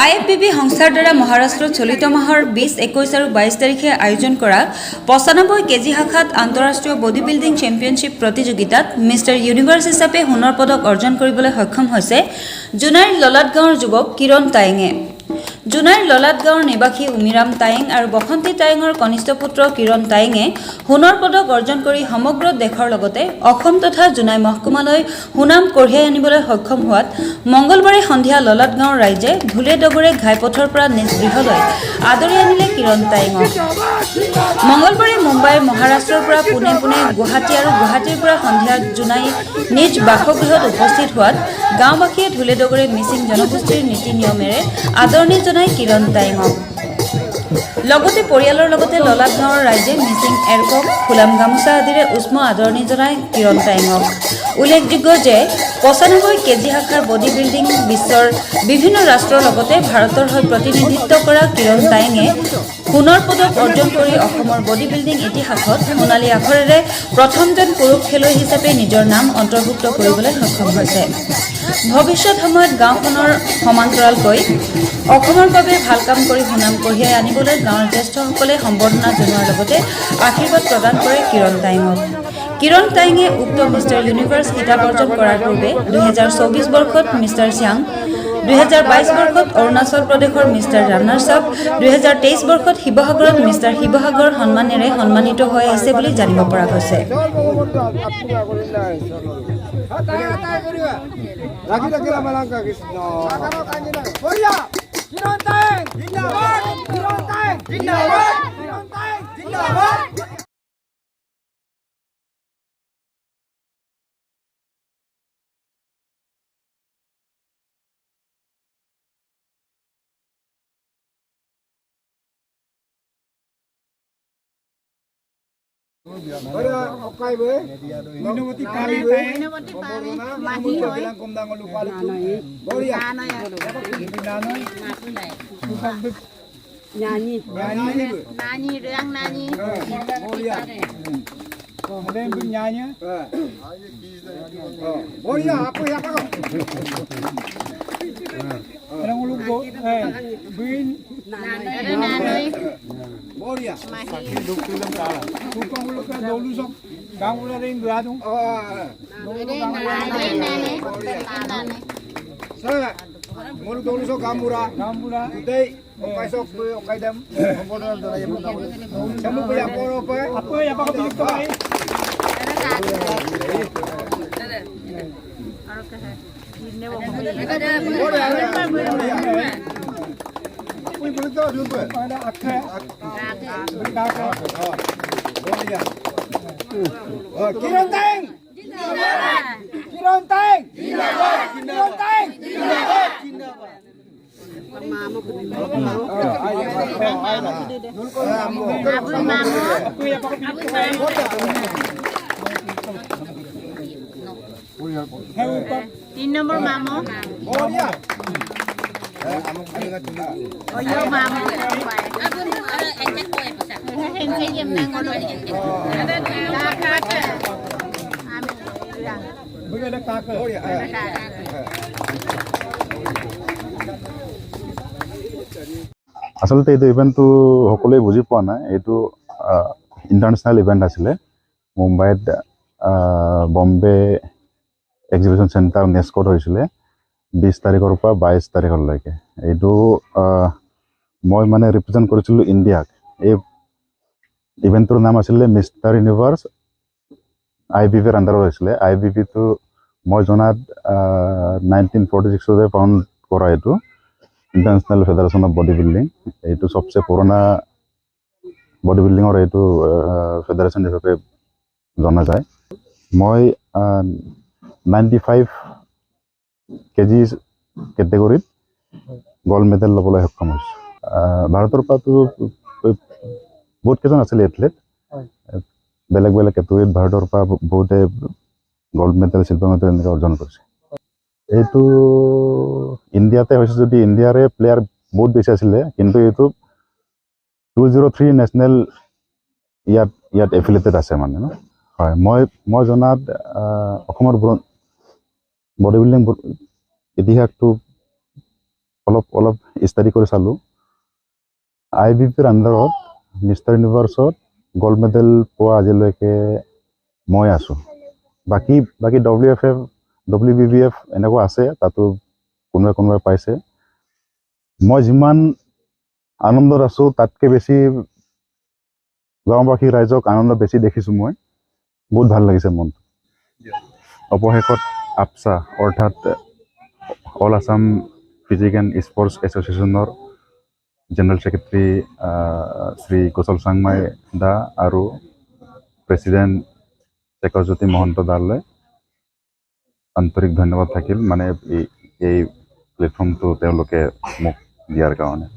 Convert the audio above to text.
IFBB সংস্থাৰ দ্বাৰা মহাৰাষ্ট্ৰত চলিত মাহৰ 20, 21 আৰু 22 তাৰিখে আয়োজন কৰা 95 কেজি শাখাত আন্তঃৰাষ্ট্ৰীয় বডি বিল্ডিং চেম্পিয়নশ্বিপ প্ৰতিযোগিতাত মিষ্টাৰ ইউনিভাৰ্ছ হিচাপে সোণৰ পদক অৰ্জন কৰিবলৈ সক্ষম হৈছে জোনাইৰ ললাট গাঁৱৰ যুৱক কিৰণ তায়েঙে। জোনাইৰ ললাট গাঁৱৰ নিবাসী উমিৰাম তায়েং আৰু বসন্তী তায়েঙৰ কনিষ্ঠ পুত্ৰ কিৰণ তায়েঙে সোণৰ পদক অৰ্জন কৰি সমগ্ৰ দেশৰ লগতে অসম তথা জোনাই মহকুমালৈ সুনাম কঢ়িয়াই আনিবলৈ সক্ষম হোৱাত মঙ্গলবাৰে সন্ধিয়া ললাট গাঁৱৰ ৰাইজে ঢোলে ডগৰে ঘাইপথৰ পৰা নিজ গৃহলৈ আদৰি আনিলে কিৰণ তায়েঙক। মঙ্গলবাৰে মুম্বাইৰ মহাৰাষ্ট্ৰৰ পৰা পুনে গুৱাহাটী আৰু গুৱাহাটীৰ পৰা সন্ধিয়া জোনাই নিজ বাসগৃহত উপস্থিত হোৱাত গাঁওবাসীয়ে ঢোলে ডগৰে মিচিং জনগোষ্ঠীৰ নীতি নিয়মেৰে আদৰণি জনাই কিৰণ তায়েঙক। লগতে পৰিয়ালৰ লগতে ললাট গাঁৱৰ ৰাইজে মিচিং এৰকক ফুলাম গামোচা আদিৰে উষ্ম আদৰণি জনায় কিৰণ তায়েঙক। উল্লেখযোগ্য যে 95 কেজি শাখাৰ বডি বিল্ডিং বিশ্বৰ বিভিন্ন ৰাষ্ট্ৰৰ লগতে ভাৰতৰ হৈ প্ৰতিনিধিত্ব কৰা কিৰণ তায়েঙে সোণৰ পদক অৰ্জন কৰি অসমৰ বডি বিল্ডিং ইতিহাসত সোণালী আখৰেৰে প্ৰথমজন পুৰুষ খেলুৱৈ হিচাপে নিজৰ নাম অন্তৰ্ভুক্ত কৰিবলৈ সক্ষম হৈছে। ভৱিষ্যত সময়ত গাঁওখনৰ সমান্তৰালকৈ অসমৰ বাবে ভাল কাম কৰি সুনাম কঢ়িয়াই আনিবলৈ গাঁৱৰ জ্যেষ্ঠসকলে সম্বৰ্ধনা জনোৱাৰ লগতে আশীৰ্বাদ প্ৰদান কৰে কিৰণ তায়েঙক। কিৰণ তায়েঙে উক্ত মিষ্টাৰ ইউনিভাৰ্ছ খিতাপ অৰ্জন কৰাৰ পূৰ্বে 2024 বৰ্ষত মিষ্টাৰ ছিয়াং, 2022 বৰ্ষত অৰুণাচল প্ৰদেশৰ মিষ্টাৰ ৰানাৰ্ছ আপ, 2023 বৰ্ষত শিৱসাগৰত মিষ্টাৰ শিৱসাগৰ সন্মানেৰে সন্মানিত হৈ আছে বুলি জানিব পৰা গৈছে। কিৰণ তায়েং কিৰণ তায়েং কিৰণ তায়েং तीन नंबर मामो Oyo mamo আচলতে এইটো ইভেণ্টটো সকলোৱে বুজি পোৱা নাই। এইটো ইণ্টাৰনেশ্যনেল ইভেণ্ট আছিলে মুম্বাইত বম্বে এক্সিবিশ্যন চেণ্টাৰ নেস্কত হৈছিলে 20 তাৰিখৰ পৰা 22 তাৰিখলৈকে। এইটো মই মানে ৰিপ্ৰেজেণ্ট কৰিছিলোঁ ইণ্ডিয়াক। এই ইভেণ্টটোৰ নাম আছিলে মিষ্টাৰ ইউনিভাৰ্ছ IFBBৰ আণ্ডাৰত হৈছিলে। IFBBটো মই জনাত 1946 ফাউণ্ড কৰা এইটো international federation of body building. এইটো সবচে পুৰণা বডি বিল্ডিঙৰ এইটো ফেডাৰেশ্যন হিচাপে জনা যায়। মই 95 কেজি কেটেগৰীত গ'ল্ড মেডেল ল'বলৈ সক্ষম হৈছোঁ। ভাৰতৰ পৰাতো বহুত কেইজন আছিলে এথলেট, বেলেগ বেলেগ কেটেগৰীত ভাৰতৰ পৰা বহুতে গ'ল্ড মেডেল চিলভাৰ মেডেল এনেকৈ অৰ্জন কৰিছে। এইটো ইণ্ডিয়াতে হৈছে যদি ইণ্ডিয়াৰে প্লেয়াৰ বহুত বেছি আছিলে, কিন্তু এইটো 203 নেশ্যনেল ইয়াত এফিলিয়েটেড আছে মানে ন। হয়, মই জনাত অসমৰ বডি বিল্ডিং ইতিহাসটো অলপ ষ্টাডি কৰি চালোঁ। IBPৰ আণ্ডাৰত মিষ্টাৰ ইউনিভাৰ্ছত গ'ল্ড মেডেল পোৱা আজিলৈকে মই আছোঁ। বাকী WFF WBBF এনেকুৱা আছে, তাতো কোনোবাই পাইছে। মই যিমান আনন্দত আছোঁ তাতকৈ বেছি গাঁওবাসী ৰাইজক আনন্দ বেছি দেখিছোঁ মই। বহুত ভাল লাগিছে মনটো। অৱশেষত আপচা অৰ্থাৎ all Assam physique and sports এছ'চিয়েশ্যনৰ জেনেৰেল ছেক্ৰেটাৰী শ্ৰী কুশল চাংমাই দা আৰু প্ৰেছিডেণ্ট শেখৰজ্যোতি মহন্ত দালৈ আন্তৰিক ধন্যবাদ থাকিল, মানে এই প্লেটফৰ্মটো তেওঁলোকে মোক দিয়াৰ কাৰণে।